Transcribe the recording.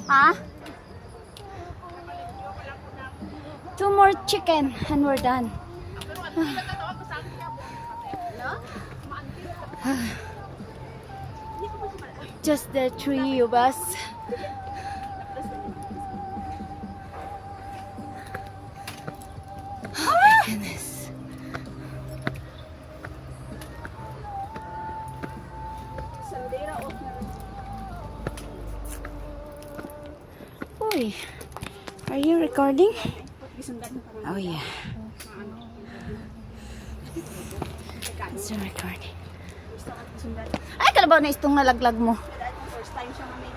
Ah? 2 more chicken and we're done. Just the 3 of us. Oh my goodness. Uy, are you recording? Oh yeah. It's recording. Ay, kalabaw na itong nalaglag mo. First time siya na may